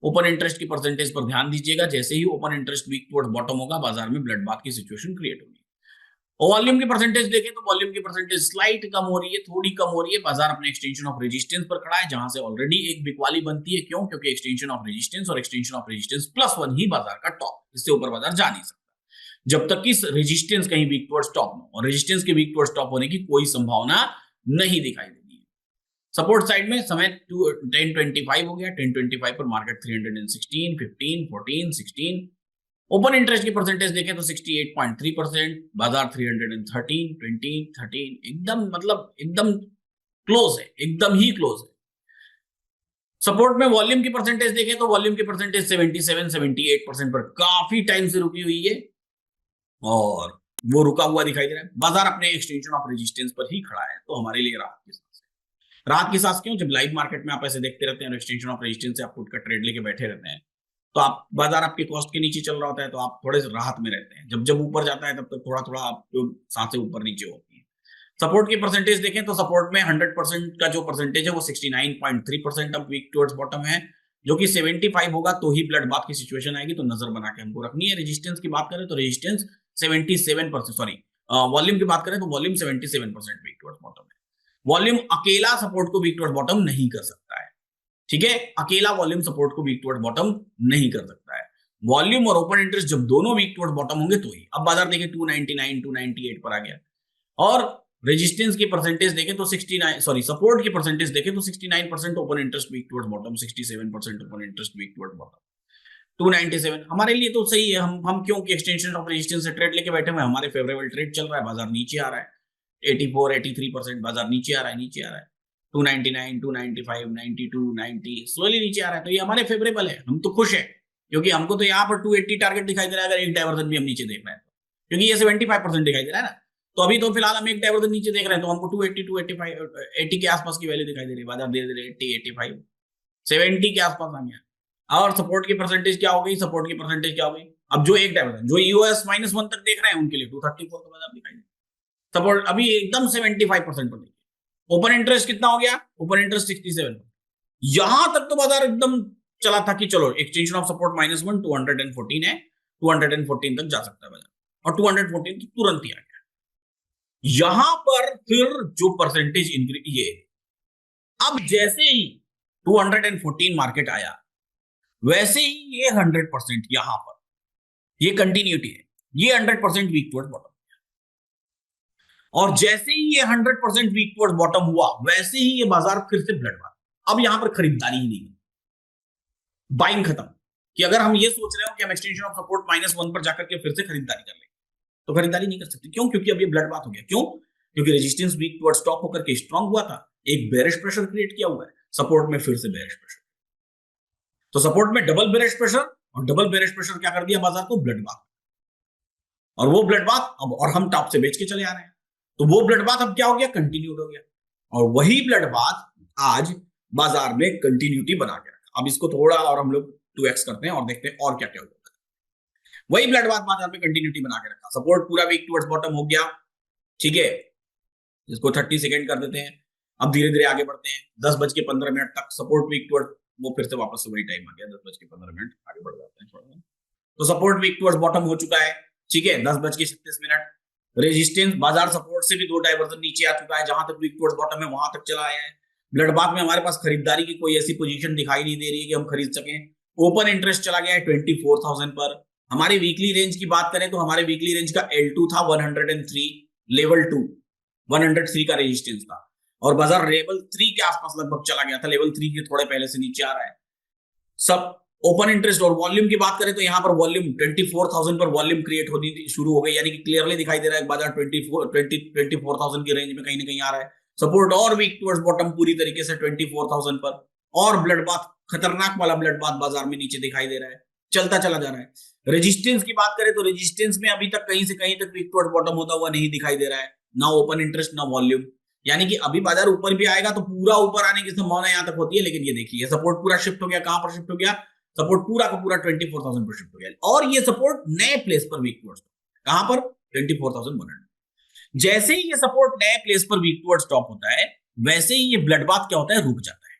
ओपन इंटरेस्ट की परसेंटेज पर ध्यान दीजिएगा, जैसे ही open interest weak towards bottom होगा, बाजार में ब्लड बाथ की सिचुएशन क्रिएट होगी। वॉल्यूम की परसेंटेज देखें तो वॉल्यूम की परसेंटेज स्लाइट कम हो रही है, थोड़ी कम हो रही है। बाजार अपने एक्सटेंशन ऑफ रेजिस्टेंस पर खड़ा है, जहां से ऑलरेडी एक बिकवाली बनती है। क्यों? क्योंकि एक्सटेंशन ऑफ रेजिस्टेंस और एक्सटेंशन ऑफ रेजिस्टेंस +1 ही बाजार का टॉप, इससे ऊपर बाजार जा नहीं सकता जब तक कि रेजिस्टेंस कहीं वीक टुवर्ड्स टॉप हो, और रेजिस्टेंस के वीक टुवर्ड्स टॉप होने की कोई संभावना नहीं दिखाई देती है। सपोर्ट साइड में समय 10:25 हो गया, 10:25 पर मार्केट 316, 15, 14, 16। ओपन इंटरेस्ट की परसेंटेज देखें तो 68.3%, बाजार 313, 20, 13, एकदम मतलब एकदम क्लोज है, एकदम ही क्लोज है। सपोर्ट में वॉल्यूम की परसेंटेज देखें तो वॉल्यूम की परसेंटेज 77, 78% पर काफी टाइम से रुकी हुई है, और वो रुका हुआ दिखाई दे रहा है। बाजार अपने एक्सटेंशन ऑफ रेजिस्टेंस पर ही खड़ा है, तो हमारे लिए राहत की सांस है। राहत की सांस क्यों? जब लाइव मार्केट में आप ऐसे देखते रहते हैं, एक्सटेंशन ऑफ रेजिस्टेंस से आप पुट का ट्रेड लेके बैठे रहते हैं, तो आप बाजार आपके कॉस्ट के नीचे चल रहा होता है, तो आप थोड़े राहत में रहते हैं। जब जब ऊपर जाता है तब तक थोड़ा थोड़ा आपको सांसें ऊपर नीचे होती है। सपोर्ट की परसेंटेज देखें तो सपोर्ट में 100% का जो परसेंटेज है वो 69.3% अब वीक टुवर्ड्स बॉटम है, जो कि 75 होगा तो ही ब्लड बाथ की सिचुएशन आएगी, तो नजर बना के हमको रखनी है। रेजिस्टेंस की बात करें तो रेजिस्टेंस 77%, सॉरी वॉल्यूम की बात करें तो वॉल्यूम 77% वीक टुवर्ड्स बॉटम है। वॉल्यूम अकेला सपोर्ट को वीक टुवर्ड्स बॉटम नहीं कर सकता है, ठीक है? अकेला वॉल्यूम सपोर्ट को वीक टुवर्ड्स बॉटम नहीं कर सकता है। वॉल्यूम और ओपन इंटरेस्ट जब दोनों वीक टुवर्ड्स बॉटम होंगे तो ही। अब बाजार देखिए 299, 298 पर आ गया, और रेजिस्टेंस की परसेंटेज देखें तो 69, सॉरी सपोर्ट की परसेंटेज देखें तो 69% open interest weak towards bottom, 67% open interest weak towards bottom, 297 हमारे लिए तो सही है। हम क्योंकि एक्सटेंशन ऑफ रेजिस्टेंस से ट्रेड लेके बैठे हुए, हमारे फेवरेबल ट्रेड चल रहा है। बाजार नीचे आ रहा है 84, 83%, बाजार नीचे आ रहा है, नीचे आ रहा है 299, 295, 92, 90, स्लोली नीचे आ रहा है, तो ये हमारे फेवरेबल है, हम तो खुश है, क्योंकि हमको तो यहाँ पर 280 टारगेट दिखाई दे रहा है अगर एक डायवर्जन भी हम नीचे देख रहे हैं, क्योंकि ये 75% दिखाई दे रहा है ना। तो अभी तो फिलहाल हम एक डायवर्जन नीचे देख रहे हैं, तो हमको 280, 285, 80 के आसपास की वैल्यू दिखाई दे रही है। बाजार धीरे धीरे 80, 85, 70 के आसपास आ गया। और सपोर्ट की परसेंटेज क्या हो गई? सपोर्ट की परसेंटेज क्या हो गई? अब जो एक डायवर्जन जो यूएस -1 तक देख रहे हैं उनके लिए 234 का बाजार दिखाई दे, सपोर्ट अभी एकदम 75% पर देखिए। ओपन इंटरेस्ट कितना हो गया? Open interest 67। यहां तक तो बाजार एकदम चला था कि चलो एक्सटेंशन ऑफ सपोर्ट -1, 214 है, 214 तक जा सकता है बाजार, और 214 तो तुरंत ही आ गया। यहां पर फिर जो परसेंटेज इंक्रीज, ये अब जैसे ही 214 मार्केट आया, वैसे ही ये 100% यहां पर ये कंटिन्यूटी है, ये 100% वीक टुवर्ड्स बॉटम, और जैसे ही ये 100% वीक टुवर्ड्स बॉटम हुआ, वैसे ही ये बाजार फिर से ब्लड बात। अब यहां पर खरीदारी ही नहीं, बाइंग खत्म। कि अगर हम ये सोच रहे हो कि हम एक्सटेंशन ऑफ सपोर्ट -1 पर जाकर के फिर से खरीदारी कर लें, तो खरीदारी नहीं कर सकते। क्यों? क्योंकि अब ये ब्लड बात हो गया। क्यों? क्योंकि रेजिस्टेंस वीक टुवर्ड्स टॉप होकर के स्ट्रांग हुआ था, एक बेरिश प्रेशर क्रिएट किया हुआ है, सपोर्ट में फिर से बेरिश प्रेशर, तो सपोर्ट में डबल बेरिश प्रेशर, और डबल बेरिश प्रेशर क्या कर दिया बाजार को? ब्लड बात। और वो ब्लड बात अब, और हम टॉप से बेच के चले आ रहे हैं, तो वो ब्लड बात अब क्या हो गया? कंटिन्यूड हो गया। और वही ब्लड बाथ आज बाजार में कंटिन्यूटी बना के रखा। अब इसको थोड़ा और हम लोग 2x करते हैं और देखते हैं और क्या क्या होता है। वही ब्लड बाथ बाजार में कंटिन्यूटी बना के रखा, सपोर्ट पूरा वीक टुवर्ड्स बॉटम हो गया, ठीक है, इसको 30 सेकेंड कर देते हैं। अब धीरे धीरे आगे बढ़ते हैं 10:15 तक, सपोर्ट वीक टुवर्ड, वो फिर से वापस से वही टाइम आ गया 10:15 आगे बढ़ जाते हैं थोड़ा। तो सपोर्ट वीक टुवर्ड्स बॉटम हो चुका है, ठीक है, 10:36। रेजिस्टेंस बाजार सपोर्ट से भी 2 डाइवर्जन नीचे आ चुका है, जहां तक वीक टुवर्ड्स बॉटम है वहां तक चला आया है। ब्लड बाथ में हमारे पास खरीदारी की कोई ऐसी पोजीशन दिखाई नहीं दे रही है कि हम खरीद सकें। ओपन इंटरेस्ट चला गया है 24,000 पर। हमारी वीकली रेंज की बात करें तो हमारे वीकली रेंज का L2 था 103, लेवल 2 103 का रेजिस्टेंस था, और बाजार लेवल 3 के आसपास लगभग चला गया था, लेवल 3 के थोड़े पहले से नीचे आ रहा है सब। ओपन इंटरेस्ट और वॉल्यूम की बात करें तो यहाँ पर वॉल्यूम 24,000 पर वॉल्यूम क्रिएट होनी शुरू हो गई, यानी कि क्लियरली दिखाई दे रहा है बाजार 24,000 की रेंज में कहीं ना कहीं आ रहा है। सपोर्ट और वीक टुवर्ड्स बॉटम पूरी तरीके से 24,000 पर, और ब्लड बाथ खतरनाक वाला ब्लड बाथ बाजार में नीचे दिखाई दे रहा है, चलता चला जा रहा है। रेजिस्टेंस की बात करें तो रेजिस्टेंस में अभी तक कहीं से कहीं तक वीक टुवर्ड्स बॉटम होता हुआ नहीं दिखाई दे रहा है, ना ओपन इंटरेस्ट ना वॉल्यूम, यानी कि अभी बाजार ऊपर भी आएगा तो पूरा ऊपर आने की संभावना यहां तक होती है। लेकिन ये देखिए सपोर्ट पूरा शिफ्ट हो गया, कहां पर शिफ्ट हो गया, सपोर्ट पूरा का पूरा 24,000 पर शिफ्ट हो गया, और ये सपोर्ट नए प्लेस पर वीक टुवर्ड्स, कहां पर 24,100। जैसे ही ये सपोर्ट नए प्लेस पर वीक टुवर्ड्स स्टॉप होता है, वैसे ही ये ब्लड बाथ क्या होता है, रुक जाता है,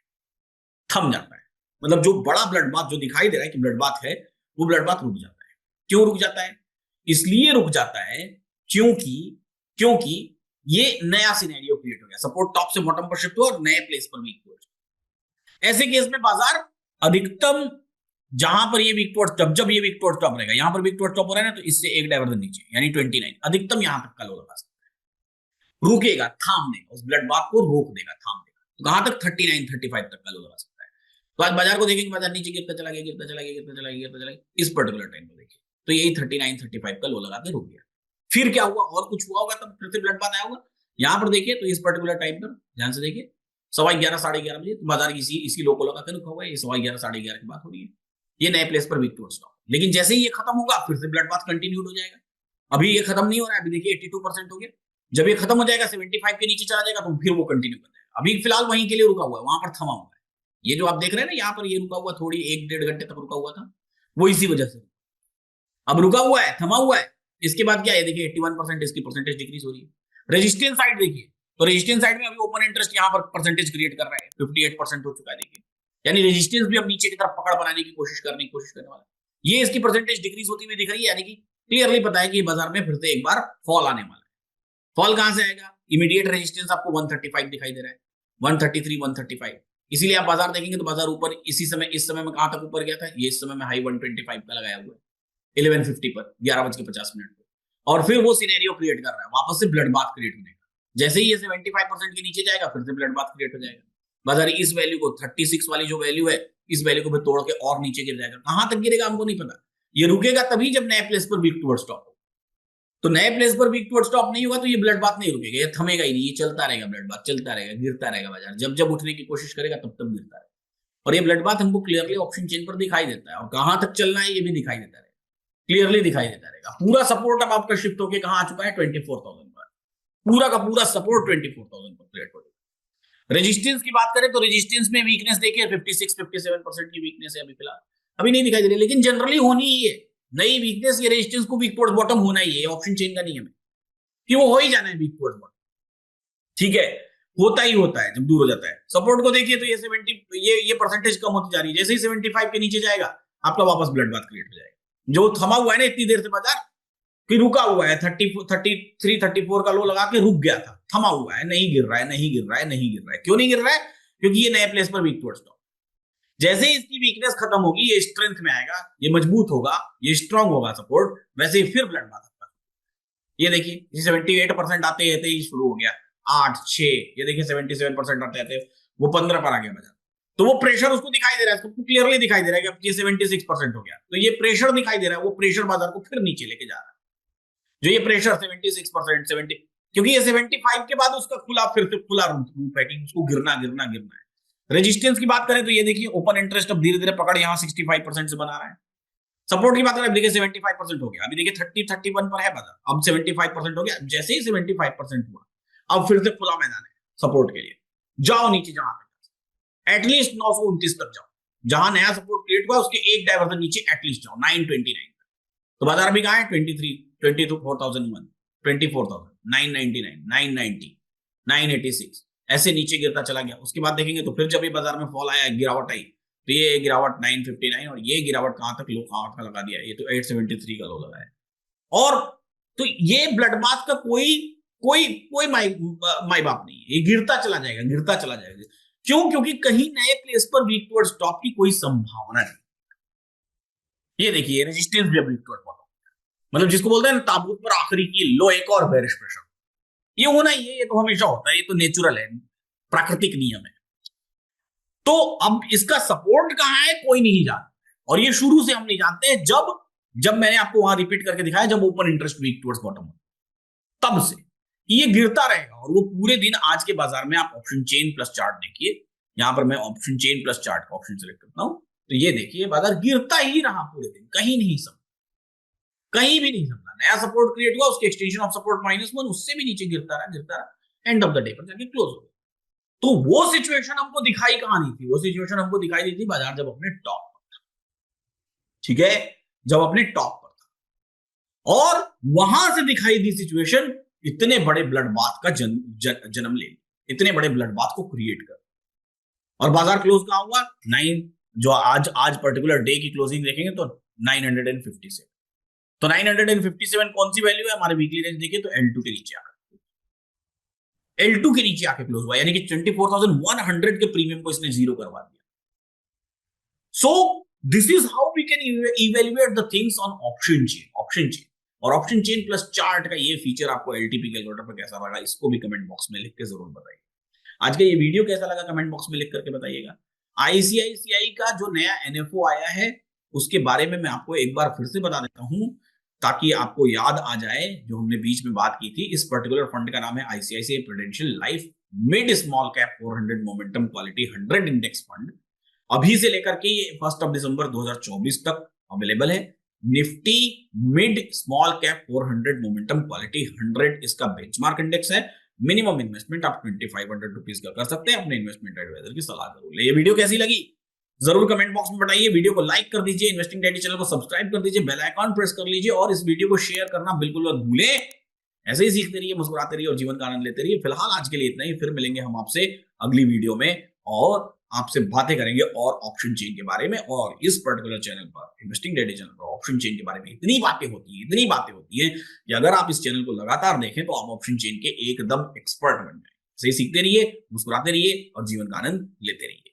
थम जाता है। मतलब जो बड़ा ब्लड बाथ जो दिखाई दे रहा है कि ब्लड बाथ है, वो ब्लड बाथ रुक जाता है। क्यों रुक जाता है? इसलिए रुक जाता है क्योंकि क्योंकि ये नया सिनेरियो क्रिएट हो गया, सपोर्ट टॉप से बॉटम पर शिफ्ट हुआ और नए प्लेस पर वीक टुवर्ड्स। ऐसे केस में बाजार अधिकतम जहां पर ये वीक टुवर्ड्स, जब ये वीक टुवर्ड्स टॉप रहेगा, यहां पर वीक टुवर्ड्स टॉप हो रहा है ना, तो इससे एक डाइवर्जन नीचे यानी 29 अधिकतम यहां तक का लो लगा सकता है, रुकेगा, थाम देगा, उस ब्लड बाथ को रोक देगा, थाम देगा। तो कहां तक 39 35 तक का लो लगा सकता है। तो आज बाजार को देखेंगे, बाजार नीचे गिरता चला गया, गिरता चला गया, गिरता चला गया, गिरता चला गया, इस पर्टिकुलर टाइम पे देखिए तो यही 39 35 का लो लगा के रुक गया। फिर क्या हुआ, और कुछ हुआ होगा तब फिर से ब्लड बाथ आया होगा। यहां पर देखिए तो इस पर्टिकुलर टाइम पर ध्यान से देखिए 11:15 11:30 बजे तो बाजार इसी लो को लगा के रुका हुआ है। ये 11:15 11:30 की बात हो रही है, ये नए प्लेस पर वीक टुवर्ड्स स्टॉप। लेकिन जैसे ही ये खत्म होगा फिर से ब्लड बाथ कंटिन्यूड हो जाएगा। अभी ये खत्म नहीं हो रहा है, अभी देखिए 82% हो गया, जब ये खत्म हो जाएगा 75 के नीचे चला जाएगा तो फिर वो कंटिन्यू कर जाएगा। अभी फिलहाल वहीं के लिए रुका हुआ है, वहां पर थमा हुआ है। ये जो आप देख रहे हैं ना, यहाँ पर ये रुका हुआ थोड़ी 1-1.5 घंटे तक रुका हुआ था, वो इसी वजह से अब रुका हुआ है, थमा हुआ है। इसके बाद क्या है, देखिए 81% इसकी परसेंटेज डिक्रीज हो रही है। रेजिस्टेंस साइड देखिए, तो रेजिस्टेंस साइड में अभी ओपन इंटरेस्ट यहाँ पर परसेंटेज क्रिएट कर रहा है, 58% हो चुका है देखिए, यानी रेजिस्टेंस भी अब नीचे की तरफ पकड़ बनाने की कोशिश करने वाला है। ये इसकी परसेंटेज डिक्रीज होती हुई दिख रही है, यानी कि क्लियरली पता है कि बाजार में फिर से एक बार फॉल आने वाला है। फॉल कहां से आएगा, इमीडिएट रेजिस्टेंस आपको 135 दिखाई दे रहा है, 133 135, इसीलिए आप बाजार देखेंगे तो बाजार ऊपर इस समय में कहां तक ऊपर गया था, ये इस समय में हाई 125 का लगाया हुआ है 11:50 पर 11:50 पर, और फिर वो सिनेरियो क्रिएट कर रहा है वापस से ब्लड बाथ क्रिएट होने का। जैसे ही ये 75% के नीचे जाएगा फिर से ब्लड बाथ क्रिएट हो जाएगा। बाजार इस वैल्यू को 36 वाली जो वैल्यू है, इस वैल्यू को भी तोड़ के और नीचे गिर जाएगा। कहां तक गिरेगा हमको नहीं पता, ये रुकेगा तभी जब नए प्लेस पर वीक टुवर्ड्स स्टॉप हो। तो नए प्लेस पर वीक टुवर्ड्स स्टॉप नहीं होगा तो ये ब्लड बाथ नहीं रुकेगा, ये थमेगा ही नहीं, ये चलता रहेगा, ब्लड बाथ चलता रहेगा, गिरता रहेगा बाजार, जब जब उठने की कोशिश करेगा तब तब गिरता रहेगा। और ये ब्लड बाथ हमको क्लियरली ऑप्शन चेन पर दिखाई देता है, और कहां तक चलना है ये भी दिखाई देता रहेगा, क्लियरली दिखाई देता रहेगा। पूरा सपोर्ट अब आपका शिफ्ट होकर कहां आ चुका है 24,000 पर, पूरा का पूरा सपोर्ट 24,000 पर क्रिएट हो जाएगा। रेजिस्टेंस की बात करें तो रेजिस्टेंस में वीकनेस देखिए 56-57% की वीकनेस है अभी फिलहाल, अभी नहीं दिखाई दे रही, लेकिन जनरली होनी ही है नई वीकनेस, ये रेजिस्टेंस को वीक टुवर्ड्स बॉटम होना ही है, ऑप्शन चेन का नियम है कि वो हो ही जाना है वीक टुवर्ड्स बॉटम, ठीक है, होता ही होता है जब दूर हो जाता है। सपोर्ट को देखिए तो ये 70 ये परसेंटेज कम होती जा रही है, जैसे ही 75 के नीचे जाएगा आपका वापस ब्लड बाथ क्रिएट हो जाएगा। जो थमा हुआ है ना इतनी देर से बाजार कि रुका हुआ है 33 34 का लो लगा के रुक गया था, थमा हुआ है, नहीं गिर रहा है, नहीं गिर रहा है, नहीं गिर रहा है। क्यों नहीं गिर रहा है, क्योंकि ये नए प्लेस पर वीक टुवर्ड्स स्टॉप। जैसे ही इसकी वीकनेस खत्म होगी ये स्ट्रेंथ में आएगा, ये मजबूत होगा, ये स्ट्रांग होगा सपोर्ट, वैसे ही फिर ब्लड बाथ आता है। ये देखिए 78% आते आते ही शुरू हो गया, 8 6, ये देखिए 77% आते आते वो 15 पर आ गया बाजार। तो वो प्रेशर उसको दिखाई दे रहा है, उसको क्लियरली दिखाई दे रहा है कि अब ये 76% हो गया, तो ये प्रेशर दिखाई दे रहा है, वो प्रेशर बाजार को फिर नीचे लेके जा रहा है। जो ये प्रेशर 76% 70, क्योंकि ये 75 के बाद उसका खुला फिर से खुला रूप है कि उसको गिरना गिरना गिरना है। रेजिस्टेंस की बात करें तो ये देखिए ओपन इंटरेस्ट अब धीरे धीरे पकड़ यहाँ 65% से बना रहा है। सपोर्ट की बात करें देखिए 75% हो गया, अभी देखिए 30-31 पर है बाजार, अब 75% हो गया। जैसे ही 75% हुआ अब फिर से खुला मैदान है सपोर्ट के लिए, जाओ नीचे जहां तक, एटलीस्ट 929 तक जाओ, जहां नया सपोर्ट क्रिएट हुआ उसके एक डाइवर्जन नीचे एटलीस्ट जाओ 929। तो बाजार अभी कहां है 23, 22, 4001, 24,000, 999, 990, 986, ऐसे नीचे गिरता चला गया। उसके बाद देखेंगे तो फिर जब ये बाजार में फॉल आया, गिरावट आई, तो ये गिरावट 959 और ये गिरावट कहां तक, लो कहां का लगा दिया, ये तो 873 का लो लगा है। और तो ये ब्लड बाथ का कोई कोई कोई माई बाप नहीं है, ये गिरता चला जाएगा, गिरता चला जाएगा। क्यों? क्योंकि कहीं नए प्लेस पर वीक टुवर्ड्स टॉप की कोई संभावना नहीं। ये देखिए रेजिस्टेंस भी वीक टुवर्ड बॉटम, मतलब जिसको बोलते हैं ना ताबूत पर आखिरी की लो, एक और बेरिश प्रेशर, ये होना ही है, ये तो हमेशा होता है, ये तो नेचुरल है, प्राकृतिक नियम है। तो अब इसका सपोर्ट कहां है कोई नहीं जानता, और ये शुरू से हम नहीं जानते हैं। जब मैंने आपको वहां रिपीट करके दिखाया, जब open interest weak towards bottom, तब से ये गिरता रहेगा, और वो पूरे दिन आज के बाजार में आप ऑप्शन चेन प्लस चार्ट देखिए, यहां पर मैं ऑप्शन चेन प्लस चार्ट का ऑप्शन सेलेक्ट करता हूं, तो ये देखिए बाजार गिरता ही रहा पूरे दिन, कहीं नहीं समझा, कहीं भी नहीं समझा। नया सपोर्ट क्रिएट हुआ, उसके एक्सटेंशन ऑफ सपोर्ट -1, उससे भी नीचे गिरता रहा, एंड ऑफ द डे पर जाके क्लोज हो गया। तो वो सिचुएशन हमको दिखाई कहां नहीं थी, वो सिचुएशन हमको दिखाई दी थी बाजार जब अपने टॉप पर था, ठीक है, जब अपने टॉप पर था, और वहां से दिखाई दी सिचुएशन इतने बड़े ब्लड बाथ का जन्म ले, इतने बड़े ब्लड बाथ को क्रिएट कर, और बाजार क्लोज कहां हुआ 9, जो आज पर्टिकुलर डे की क्लोजिंग देखेंगे तो 957। तो 957 कौन सी वैल्यू है, हमारे वीकली रेंज देखिए तो L2 के नीचे आकर, L2 के नीचे आके क्लोज हुआ, यानी कि 24,100 के प्रीमियम को इसने जीरो करवा दिया। So this is how we can evaluate the things on option chain, और ऑप्शन चेन प्लस चार्ट का ये फीचर आपको एलटीपी कैलकुलेटर पर कैसा लगा, इसको भी कमेंट बॉक्स में लिख के जरूर बताइए। आज का ये वीडियो कैसा लगा कमेंट बॉक्स में लिख करके बताइएगा। आईसीआईसीआई का जो नया एनएफओ आया है उसके बारे में मैं आपको एक बार फिर से बता देता हूं, ताकि आपको याद आ जाए जो हमने बीच में बात की थी। इस पर्टिकुलर फंड का नाम है ICICI prudential life mid small cap 400 momentum quality 100 index fund. अभी से लेकर के ये 1 दिसंबर 2024 तक अवेलेबल है। Nifty mid small cap 400 momentum quality 100 इसका बेंचमार्क इंडेक्स है। मिनिमम इन्वेस्टमेंट आप 2500 रुपीज का कर सकते हैं, अपने इन्वेस्टमेंट एडवाइजर की सलाह जरूर ले। ये वीडियो कैसी लगी जरूर कमेंट बॉक्स में बताइए। वीडियो को लाइक कर दीजिए, इन्वेस्टिंग डैडी चैनल को सब्सक्राइब कर दीजिए, बेल आइकॉन प्रेस कर लीजिए, और इस वीडियो को शेयर करना बिल्कुल मत भूलें। ऐसे ही सीखते रहिए, मुस्कुराते रहिए और जीवन का आनंद लेते रहिए। फिलहाल आज के लिए इतना ही, फिर मिलेंगे हम आपसे अगली वीडियो में और आपसे बातें करेंगे और ऑप्शन चेन के बारे में। और इस पर्टिकुलर चैनल पर, इन्वेस्टिंग डैडी चैनल पर, ऑप्शन चेन के बारे में इतनी बातें होती है कि अगर आप इस चैनल को लगातार देखें तो आप ऑप्शन चेन के एकदम एक्सपर्ट बन जाए। सही सीखते रहिए, मुस्कुराते रहिए और जीवन का आनंद लेते रहिए।